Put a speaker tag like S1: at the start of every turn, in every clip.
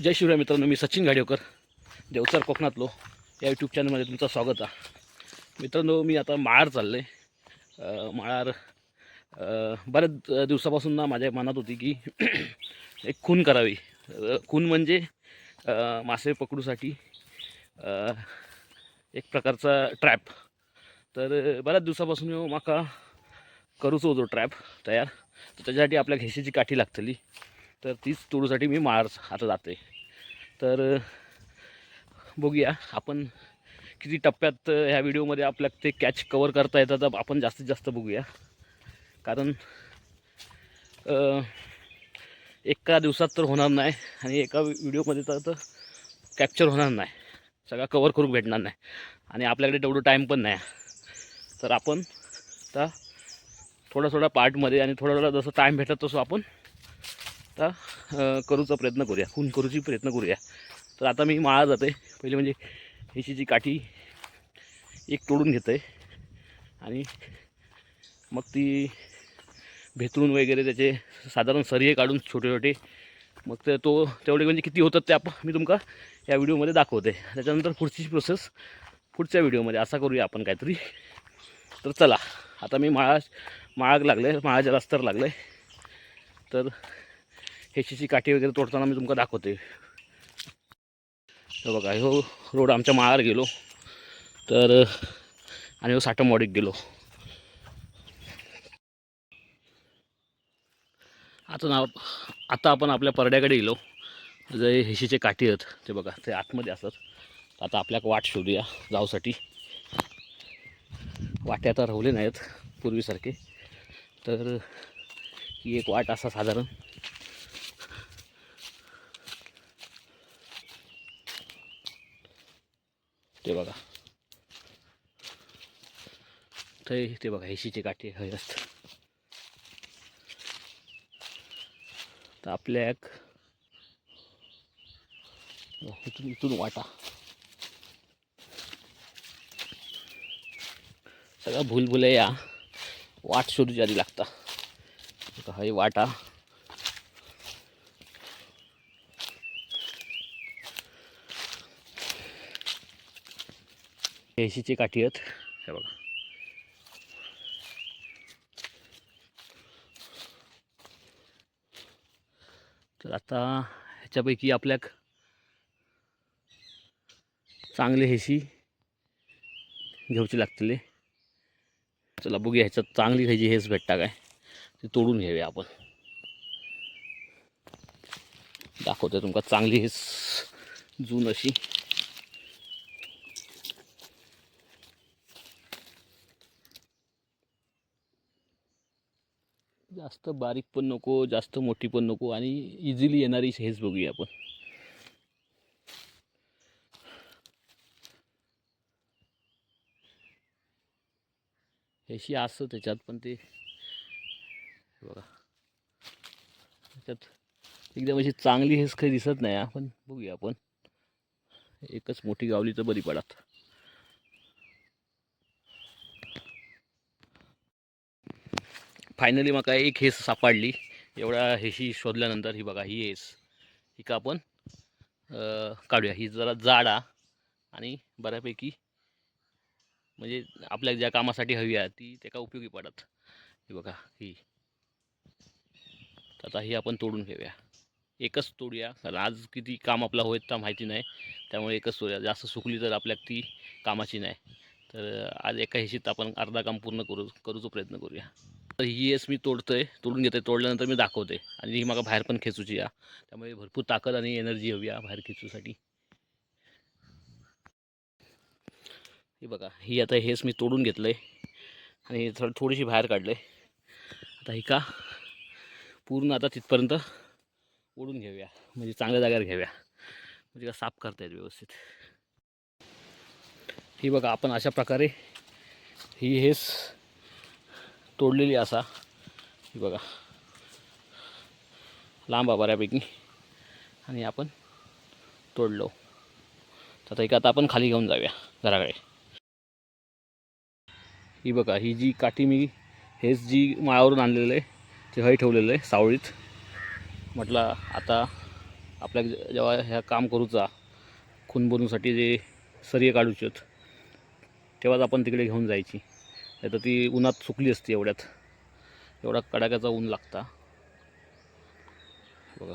S1: जय शिवराय मित्रांनो, मी सचिन गाडीवकर देवचार कोकणातलो या यूट्यूब चॅनलमध्ये तुमचं स्वागत आहे. मित्रांनो, मी आता माळार चालले. माळार बऱ्याच दिवसापासून ना माझ्या मनात होती की एक खून करावी. खून म्हणजे मासे पकडूसाठी एक प्रकारचा ट्रॅप. तर बऱ्याच दिवसापासून माका करूचो होतो ट्रॅप तयार. तर त्याच्यासाठी आपल्या घेशीची काठी लागतली. तर तीच तोडूसाठी मी माळार आता जाते. तर बघूया आपण किती टप्प्यात ह्या व्हिडिओमध्ये आपल्याला ते कॅच कवर करता येतं. तर आपण जास्तीत जास्त बघूया, कारण एका दिवसात तर होणार नाही आणि एका व्हिडिओमध्ये तर कॅप्चर होणार नाही, सगळा कवर करून भेटणार नाही आणि आपल्याकडे तेवढं टाईम पण नाही. तर आपण आता थोडा पार्टमध्ये आणि थोडा जसं टाईम भेटत तसं आपण आता करूचा प्रयत्न करूया, खून करूची प्रयत्न करूया. तर आता मी माळा जाते. पहिले म्हणजे हिची काठी एक तोडून घेते आणि मग ती भेतळून वगैरे त्याचे साधारण सरिये काढून छोटे छोटे, मग ते तेवढे म्हणजे किती होतात ते मी तुमका या व्हिडिओमध्ये दाखवते. त्याच्यानंतर पुढची प्रोसेस पुढच्या व्हिडिओमध्ये असा करूया आपण काहीतरी. तर चला, आता मी माळाग लागले, माळाच्या रस्त्यावर लागले. तर हेशीची काठी वगैरे तोडताना मी तुमका दाखवते. तर बघा, हो रोड आमच्या माळावर गेलो तर आणि हो साठमवाडीत गेलो. आता आपण आपल्या परड्याकडे गेलो. जे हेशीचे काठी आहेत ते बघा, ते आतमध्ये असतात. आता आपल्याला वाट शोधूया जाऊसाठी. वाटे आता राहिले नाहीत पूर्वीसारखे. तर ही एक वाट असा साधारण ते बघा, ते बघा हेशीचे काठी हे असतात. तर आपल्या इथून वाटा सगळा भूलभुलैया वाट शोधूची आधी लागता. हे वाटा हेशीची काठी आहेत. हे बघा, तर आता ह्याच्यापैकी आपल्याक चांगले हेशी घेऊची लागतले. चला बघूया ह्याच्यात चांगली ह्याची हेस भेटता काय, ती तोडून घेऊया आपण. दाखवतोय तुमका चांगली हेस जून अशी. जास्त बारीक पण नको, जास्त मोठी पण नको, आणि इझिली येणारी हेच बघूया आपण. हेशी असतं त्याच्यात, पण ते बघा त्याच्यात एकदम अशी चांगली हेच काही दिसत नाही. पण बघूया आपण, एकच मोठी गावली तर बरी पडत. फायनली मग काय एक हेस सापडली. एवढ्या हेशी शोधल्यानंतर ही बघा, ही हेस ही का आपण काढूया. ही जरा जाडा आणि बऱ्यापैकी म्हणजे आपल्या ज्या कामासाठी हवी आहे ती त्याला उपयोगी पडत. ही बघा ही. आता ही आपण तोडून घेऊया. एकच तोडूया, कारण आज किती काम आपला होत तर माहिती नाही. त्यामुळे एकच तोडूया, जास्त सुकली तर आपल्याला ती कामाची नाही. तर आज एका हेशीत आपण अर्धा काम पूर्ण करूचा प्रयत्न करूया. तर ही हेस मी तोडून घेते. तोडल्यानंतर मी दाखवते. आणि ही मला बाहेर पण खेचूची या, त्यामुळे भरपूर ताकद आणि एनर्जी हवी या बाहेर खेचूसाठी. ही बघा, ही आता हेस मी तोडून घेतलंय आणि थोडीशी बाहेर काढले. आता ही का पूर्ण आता तिथपर्यंत ओढून घेऊया, म्हणजे चांगल्या जागेवर घेऊया, म्हणजे का साफ करता येईल व्यवस्थित. ही बघा, आपण अशा प्रकारे ही हेस तोडलेली असा. ही बघा लांब बऱ्यापैकी, आणि आपण तोडलो. तर आता आपण खाली घेऊन जाऊया घराकडे. ही बघा, ही जी काठी मी हेच जी माळावरून आणलेलं आहे ते हय ठेवलेलं आहे सावळीत. म्हटलं आता आपल्याक जेव्हा ह्या काम करूचा खून बनवूसाठी जे सरिये काढूचे तेव्हाच आपण तिकडे घेऊन जायची, नाही तर ती उन्हात सुकली असती. एवढा कडाक्याचा ऊन लागता बघा.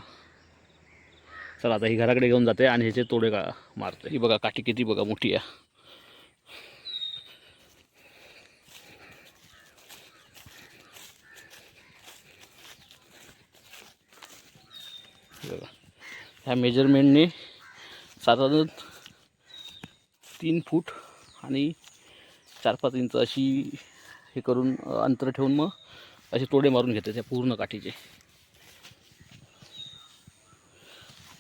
S1: चला आता ही घराकडे घेऊन जाते आणि ह्याचे तोडे मारते. ही बघा काठी किती बघा मोठी आहे. बघा ह्या मेजरमेंटने साधारण 3 फूट आणि 4-5 इंच अशी हे करून अंतर ठेवून मग असे तोडे मारून घेते त्या पूर्ण काठीचे.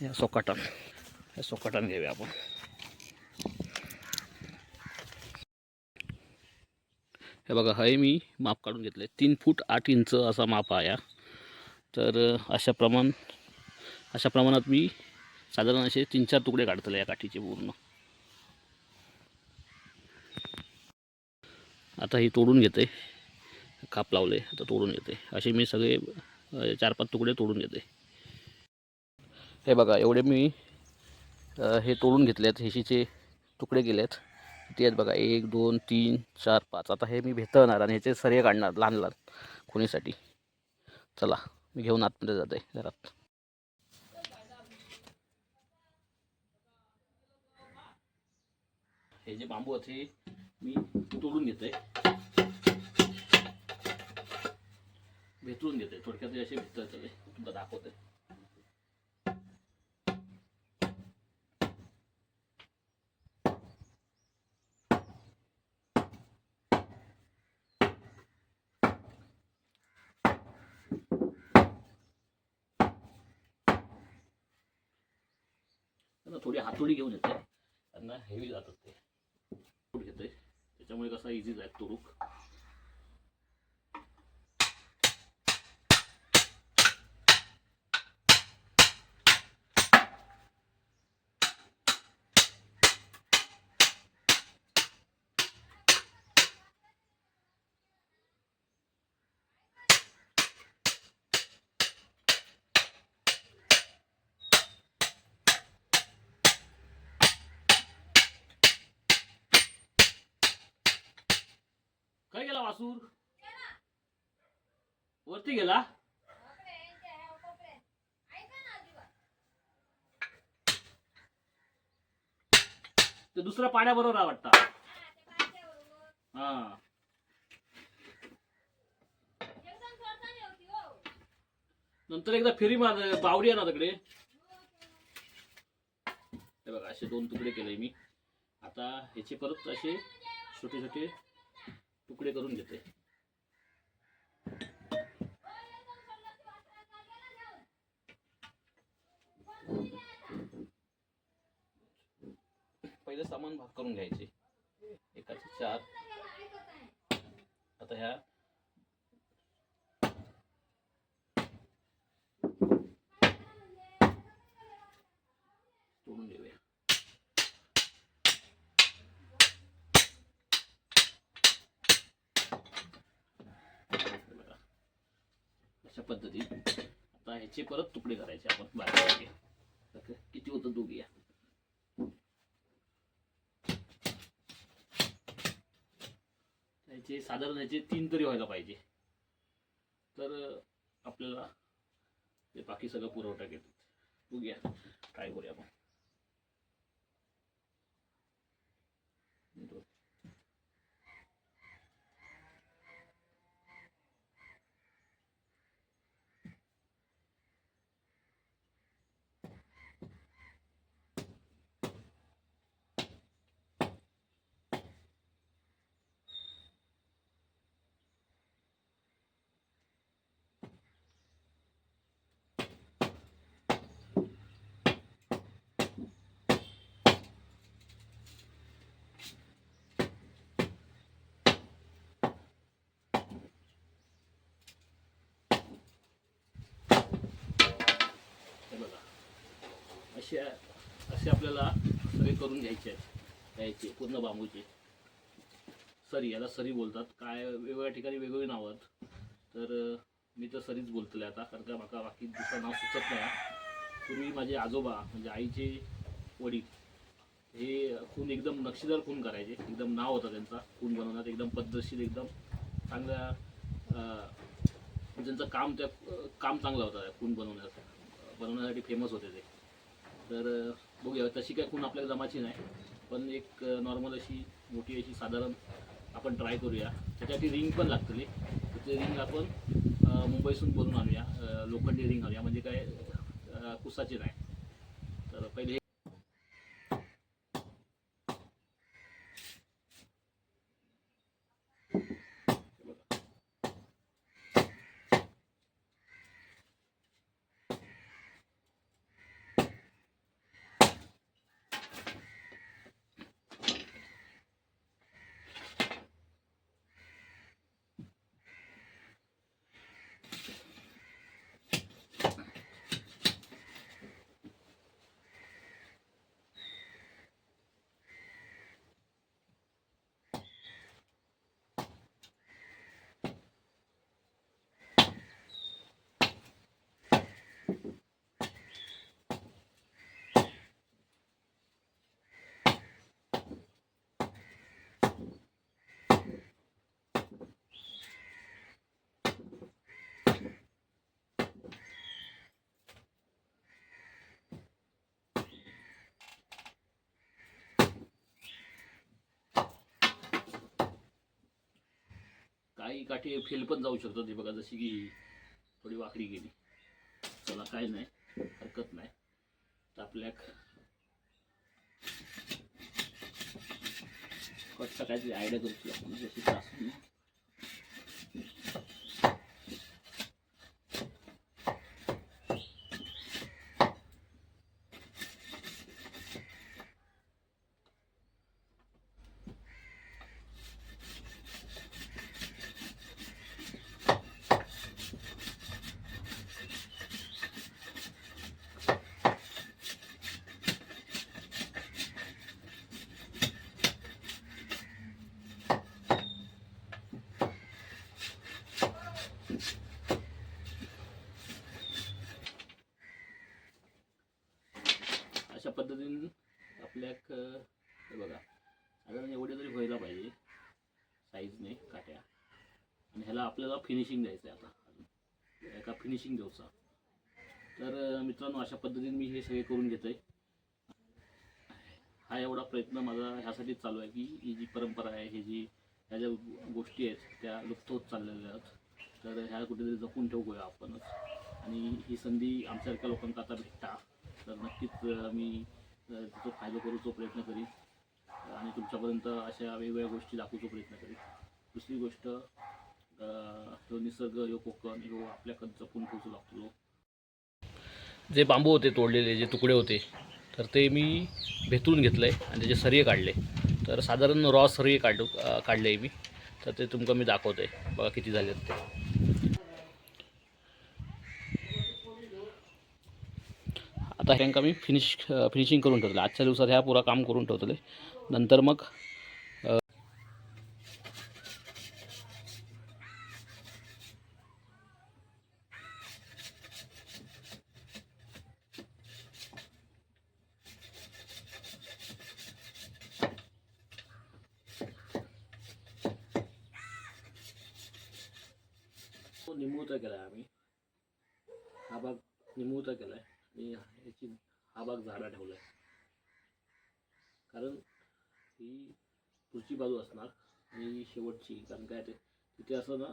S1: या सोकाटान घेऊया आपण. हे बघा हे मी माप काढून घेतले. 3 फूट 8 इंच असा माप आहे. तर अशा प्रमाणात मी साधारण असे 3-4 तुकडे काढतले या काठीचे पूर्ण. आता ही तोडून घेते, काप लावले आता तोडून घेते. असे मी सगळे 4-5 तुकडे तोडून घेते. हे बघा एवढे मी हे तोडून घेतलेत. हेशीचे तुकडे केलेत ते आहेत बघा 1 2 3 4 5. आता हे मी भेतळणार आणि ह्याचे सरिये काढणार लहान लहान खुणीसाठी. चला मी घेऊन आतमध्ये जाते घरात. हे जे बांबू आहेत हे मी तोडून घेते, भेटून घेते. थोडक्यात असे भेटतले तुला दाखवते. थोडी हातोडी घेऊन येते, त्यांना हेवी जातात ते. घेते त्याच्यामुळे कसा इझी जाईल तुरुक. काय गेला वासूर? वरती गेला. ते दुसऱ्या पाण्याबरोबर वाटतं. हा नंतर एकदा फेरी मार. बावडी आहे ना तिकडे. हे बघा असे 2 तुकडे केले मी. आता ह्याचे परत असे छोटे छोटे तुकडे करून घेते. पहिले सामान भाग करून घ्यायचे. एकाचे 4. आता ह्या तोडून घेऊया. अशा पद्धतीने आता ह्याचे परत तुकडे करायचे आपण बारीक. किती होतं दोघी. ह्याचे साधारण ह्याचे 3 तरी व्हायला पाहिजे, तर आपल्याला ते बाकी सगळं पुरवठा घेतात. बघूया काय करूया आपण. असे आपल्याला सगळे करून घ्यायचे आहेत. यायचे पूर्ण बांबूचे सरी, याला सरी बोलतात. काय वेगवेगळ्या ठिकाणी वेगवेगळी नाव आहेत. तर मी तर सरीच बोलतले आता, कारण का माका बाकी दुसरं नाव सुचत नाही. पूर्वी माझे आजोबा म्हणजे आईचे वडील हे खून एकदम नक्षीदार खून करायचे. एकदम नाव होता त्यांचा खून बनवण्यात, एकदम पद्धतशीर, एकदम चांगल्या ज्यांचं काम काम चांगलं होतं खून बनवण्यासाठी फेमस होते ते. तर बघूया तशी काय खून आपल्याला जमाची नाही, पण एक नॉर्मल अशी मोठी अशी साधारण आपण ट्राय करूया. त्याच्यासाठी रिंग पण लागतली, तर ते रिंग आपण मुंबईतून बनवून आणूया. लोखंडी रिंग आणूया, म्हणजे काय कुसाची नाही. तर पहिले काही काठी फेल पण जाऊ शकतात. हे बघा, जशी की थोडी वाकडी गेली. चला काय नाही, हरकत नाही. तर आपल्या कसं काहीतरी आयडिया करू आपण, जशी त्रास अशा पद्धतीने आपल्या हे बघा, साधारण एवढे तरी व्हायला पाहिजे साईजने काट्या. आणि ह्याला आपल्याला फिनिशिंग द्यायचं आहे. आता एका फिनिशिंग द्यायचा. तर मित्रांनो, अशा पद्धतीने मी हे सगळे करून घेतो आहे. हा एवढा प्रयत्न माझा ह्यासाठीच चालू आहे की ही जी परंपरा आहे, ह्या ज्या गोष्टी आहेत त्या लुप्त होत चाललेल्या आहेत. तर ह्या कुठेतरी जपून ठेवूया आपणच. आणि ही संधी आमच्यासारख्या लोकांना आता भेटता, तर नक्कीच मी त्याचा फायदा करूचा प्रयत्न करीन आणि तुमच्यापर्यंत अशा वेगवेगळ्या गोष्टी दाखवूचा प्रयत्न करीन. दुसरी गोष्ट, तो निसर्ग, ह्यो कोकण, ह्यो आपल्याकडे जपून ठेवू लागतो. जे बांबू होते तोडलेले, जे तुकडे होते, तर ते मी भेतून घेतलं आहे आणि त्याचे सरिये काढले. तर साधारण रॉ सरिये काढले आहे मी. तर ते तुमका मी दाखवतो आहे. बघा किती झाले ते. आता ह्यांका मी फिनिशिंग करून ठेवलं. आजच्या दिवसात ह्या पुरा काम करून ठेवतले. नंतर मग निमुळता केला आहे आम्ही. हा भाग निमुळता केला आहे आणि याची हा भाग झाडा ठेवला आहे. कारण ही पुढची बाजू असणार आणि शेवटची. कारण काय ते तिथे असं ना,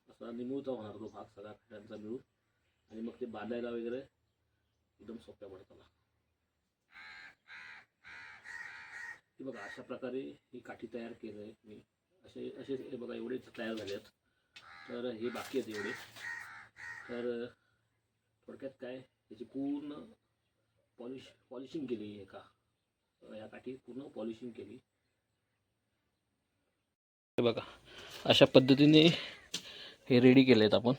S1: असा निमुळता होणार तो भाग सगळा खड्यांचा मिळून, आणि मग ते बांधायला वगैरे एकदम सोप्या पडतात. हे बघा, अशा प्रकारे ही काठी तयार केलं आहे मी. असे असे हे बघा, एवढे तयार झाले आहेत. तर हे बाकी आहेत एवढे. तर थोडक्यात काय, याची पूर्ण पॉलिशिंग केली आहे. या काठी पूर्ण पॉलिशिंग केली. हे बघा, अशा पद्धतीने हे रेडी केले आहेत आपण.